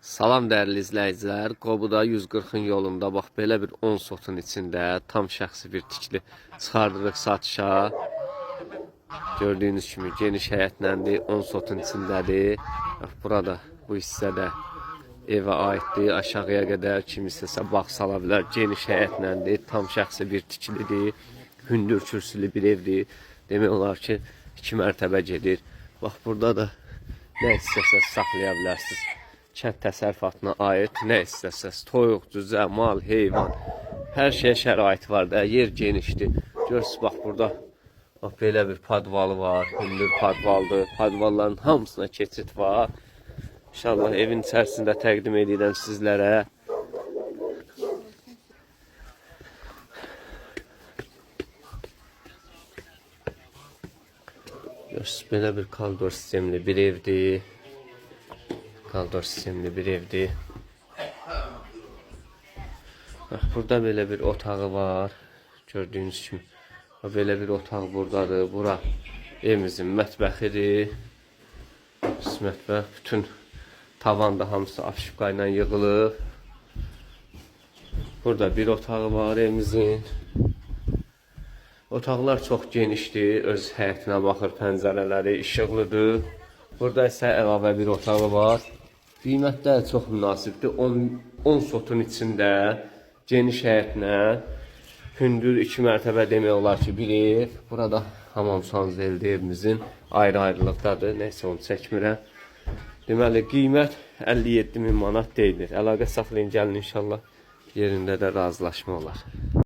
Salam dəyərli izləyicilər. Qobuda 140-ın yolunda bax belə bir 10 sotun içində tam şəxsi bir tikili çıxardırıq satışa. Gördüyünüz kimi geniş həyətləndir, 10 sotun içindədir. Bax burada bu hissədə evə aiddir. Aşağıya qədər kim istəsə bağ sala bilər. Geniş həyətləndir, tam şəxsi bir tikilidir. Hündür kürsülü bir evdir. Demək olar ki 2 mərtəbə gedir. Bax burada da nə istəsəz saxlaya bilərsiniz. Kənd təsərrüfatına aid nə istəsəz, toyuq, cüzə, mal, heyvan, hər şeyə şərait var da, yer genişdir. Görürsünüz, bax burada bax, belə bir padvalı var, hündür padvaldır. Padvalların hamısına keçid var. İnşallah evin içərisində təqdim edirəm sizlərə. Görürsünüz, belə bir koridor sistemli bir evdir. Koridor sistemli bir evdir. Bax, burada belə bir otağı var. Gördüyünüz kimi. Belə bir otaq buradadır. Bura evimizin mətbəxidir. Mətbəx. Bütün tavanda hamısı afişka ilə yığılıb. Burada bir otağı var evimizin. Otaqlar çox genişdir. Öz həyətinə baxır, pəncərələri işıqlıdır. Burada isə əlavə bir otağı var. Qiymətlər çox münasibdir. 10 sotun içində geniş həyətinə hündür 2 mərtəbə demək olar ki bir ev. Burada hamam sanzeldir evimizin. Ayrı-ayrılıqdadır. Neysə onu çəkmirəm. Deməli qiymət 57.000 manat deyilir. Əlaqə saxlayın gəlin inşallah yerində də razılaşma olar.